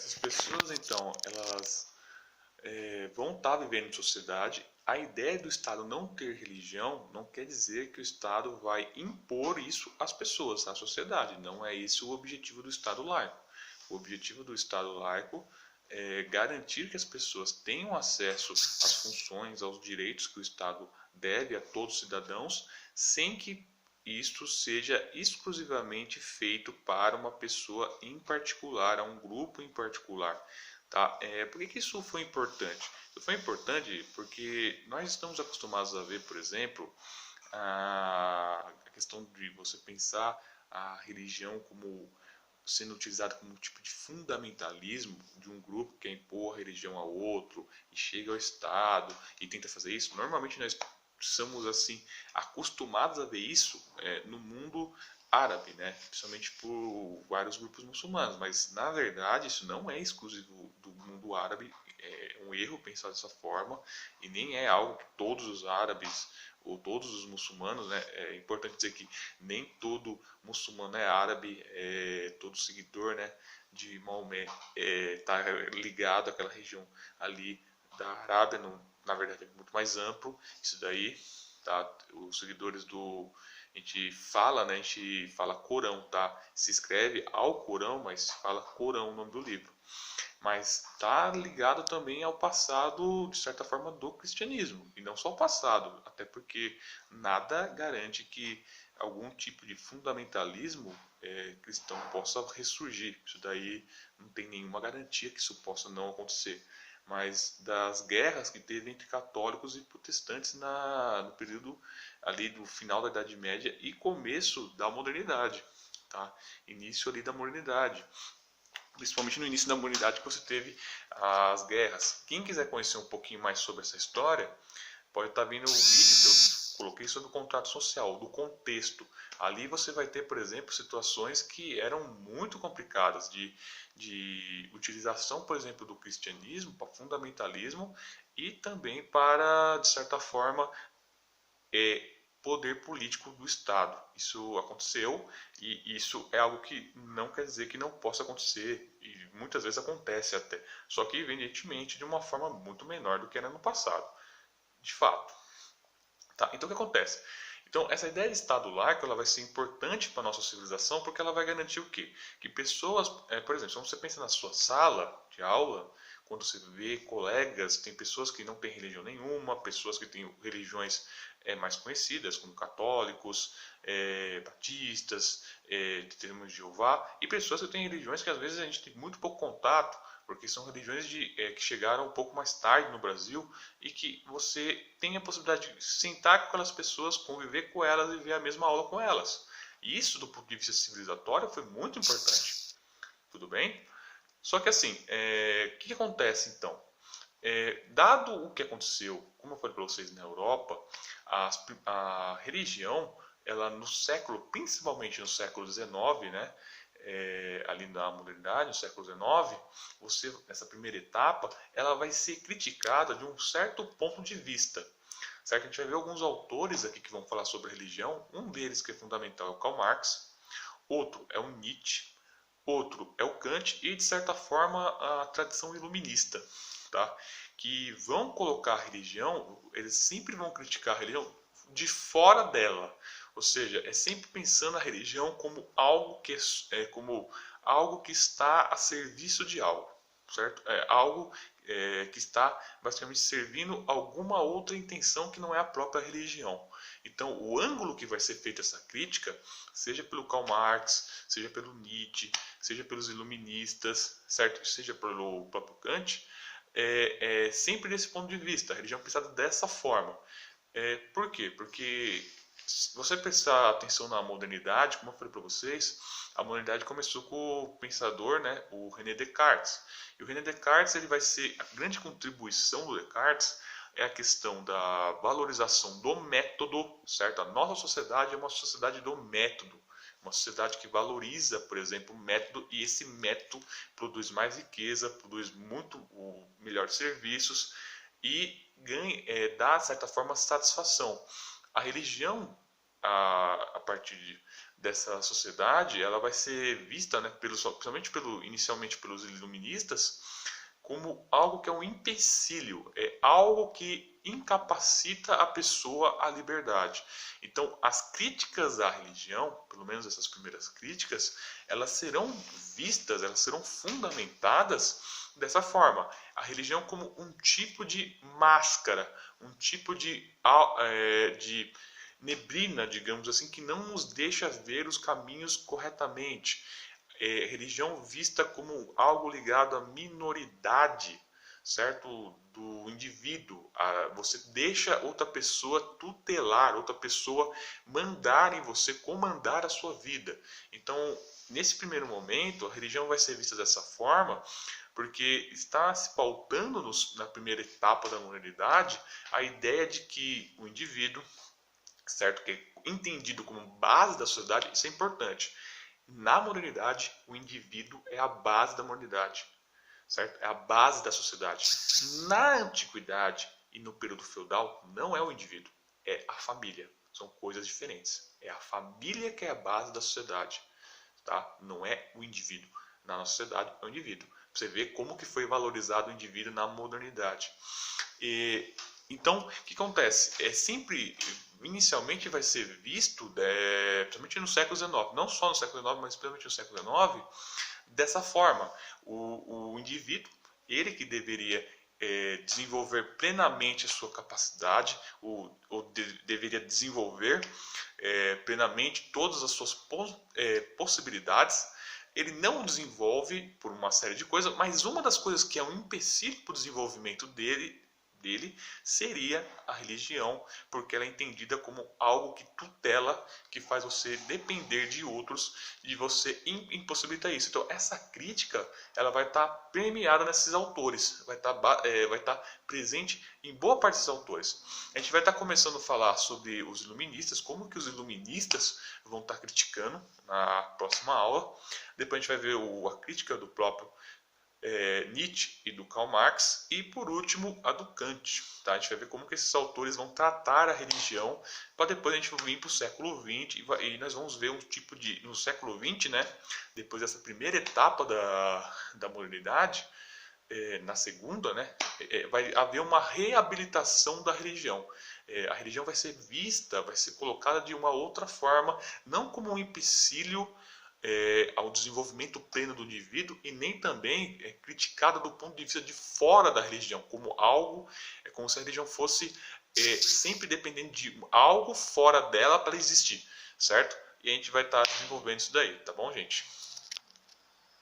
essas pessoas, então, elas vão estar vivendo em sociedade. A ideia do Estado não ter religião não quer dizer que o Estado vai impor isso às pessoas, à sociedade. Não é esse o objetivo do Estado laico. O objetivo do Estado laico é garantir que as pessoas tenham acesso às funções, aos direitos que o Estado deve a todos os cidadãos, sem que isto seja exclusivamente feito para uma pessoa em particular, a um grupo em particular. Tá? Por que isso foi importante? Isso foi importante porque nós estamos acostumados a ver, por exemplo, a questão de você pensar a religião como sendo utilizada como um tipo de fundamentalismo de um grupo que quer impor a religião ao outro e chega ao Estado e tenta fazer isso. Normalmente nós somos assim acostumados a ver isso no mundo árabe, né? Principalmente por vários grupos muçulmanos, mas na verdade isso não é exclusivo do mundo árabe, é um erro pensar dessa forma e nem é algo que todos os árabes ou todos os muçulmanos, né? É importante dizer que nem todo muçulmano é árabe, todo seguidor, né, de Maomé está ligado àquela região ali da Arábia, na verdade é muito mais amplo isso daí, tá? Os seguidores do a gente fala, né? A gente fala Corão, tá? Se escreve ao Corão, mas fala Corão o nome do livro. Mas está ligado também ao passado, de certa forma, do cristianismo. E não só o passado, até porque nada garante que algum tipo de fundamentalismo cristão possa ressurgir. Isso daí não tem nenhuma garantia que isso possa não acontecer. Mas das guerras que teve entre católicos e protestantes no período ali do final da Idade Média e começo da modernidade, tá? Início ali da modernidade, principalmente no início da modernidade que você teve as guerras. Quem quiser conhecer um pouquinho mais sobre essa história, pode estar vendo o vídeo que eu coloquei sobre o contrato social, do contexto. Ali você vai ter, por exemplo, situações que eram muito complicadas de utilização, por exemplo, do cristianismo para fundamentalismo e também para, de certa forma, poder político do Estado. Isso aconteceu e isso é algo que não quer dizer que não possa acontecer e muitas vezes acontece até, só que evidentemente de uma forma muito menor do que era no passado, de fato. Tá? Então o que acontece? Então essa ideia de Estado laico ela vai ser importante para a nossa civilização porque ela vai garantir o quê? Que pessoas, por exemplo, quando você pensa na sua sala de aula, quando você vê colegas, tem pessoas que não têm religião nenhuma, pessoas que têm religiões mais conhecidas, como católicos, batistas, testemunhos de Jeová, e pessoas que têm religiões que às vezes a gente tem muito pouco contato, porque são religiões que chegaram um pouco mais tarde no Brasil e que você tem a possibilidade de sentar com aquelas pessoas, conviver com elas e ver a mesma aula com elas. E isso, do ponto de vista civilizatório, foi muito importante. Tudo bem? Só que assim, o que acontece então? Dado o que aconteceu, como eu falei para vocês na Europa, a religião, ela no século, principalmente no século XIX, né, ali na modernidade, no século XIX, essa primeira etapa, ela vai ser criticada de um certo ponto de vista. Certo? A gente vai ver alguns autores aqui que vão falar sobre religião. Um deles que é fundamental é o Karl Marx, outro é o Nietzsche, outro é o Kant e, de certa forma, a tradição iluminista, tá? Que vão colocar a religião, eles sempre vão criticar a religião de fora dela. Ou seja, é sempre pensando a religião como algo como algo que está a serviço de algo, certo? É algo que está basicamente servindo alguma outra intenção que não é a própria religião. Então, o ângulo que vai ser feita essa crítica, seja pelo Karl Marx, seja pelo Nietzsche, seja pelos iluministas, certo? Seja pelo próprio Kant, sempre desse ponto de vista, a religião pensada dessa forma. Por quê? Porque se você prestar atenção na modernidade, como eu falei para vocês, a modernidade começou com o pensador, né, o René Descartes. E o René Descartes ele vai ser a grande contribuição do Descartes é a questão da valorização do método, certo? A nossa sociedade é uma sociedade do método, uma sociedade que valoriza, por exemplo, o método e esse método produz mais riqueza, produz muito melhores serviços e dá, de certa forma, satisfação. A religião, a partir dessa sociedade, ela vai ser vista, né, principalmente inicialmente pelos iluministas, como algo que é um empecilho, é algo que incapacita a pessoa à liberdade. Então, as críticas à religião, pelo menos essas primeiras críticas, elas serão vistas, elas serão fundamentadas dessa forma. A religião como um tipo de máscara, um tipo de neblina, digamos assim, que não nos deixa ver os caminhos corretamente. Religião vista como algo ligado à minoridade, certo? Do indivíduo. Você deixa outra pessoa tutelar, outra pessoa mandar em você, comandar a sua vida. Então, nesse primeiro momento, a religião vai ser vista dessa forma, porque está se pautando na primeira etapa da modernidade a ideia de que o indivíduo, certo? Que é entendido como base da sociedade, isso é importante. Na modernidade, o indivíduo é a base da modernidade, certo? É a base da sociedade. Na antiguidade e no período feudal, não é o indivíduo, é a família. São coisas diferentes. É a família que é a base da sociedade, tá? Não é o indivíduo. Na nossa sociedade, é o indivíduo. Você vê como que foi valorizado o indivíduo na modernidade. Então, o que acontece? Inicialmente vai ser visto, principalmente no século XIX, não só no século XIX, mas principalmente no século XIX, dessa forma. O indivíduo, ele que deveria desenvolver plenamente a sua capacidade, deveria desenvolver plenamente todas as suas possibilidades. Ele não desenvolve por uma série de coisas, mas uma das coisas que é um empecilho para o desenvolvimento dele seria a religião, porque ela é entendida como algo que tutela, que faz você depender de outros, e você impossibilita isso. Então essa crítica, ela vai estar permeada nesses autores, vai estar presente em boa parte desses autores. A gente vai estar começando a falar sobre os iluministas, como que os iluministas vão estar criticando na próxima aula. Depois a gente vai ver a crítica do próprio Nietzsche e do Karl Marx, e por último a do Kant. Tá? A gente vai ver como que esses autores vão tratar a religião, para depois a gente vir para o século XX, e nós vamos ver um tipo de, no século XX, né, depois dessa primeira etapa da modernidade, na segunda, né, vai haver uma reabilitação da religião. A religião vai ser vista, vai ser colocada de uma outra forma, não como um empecilho ao desenvolvimento pleno do indivíduo, e nem também criticada do ponto de vista de fora da religião, como algo, como se a religião fosse sempre dependendo de algo fora dela para existir, certo? E a gente vai estar desenvolvendo isso daí, tá bom, gente?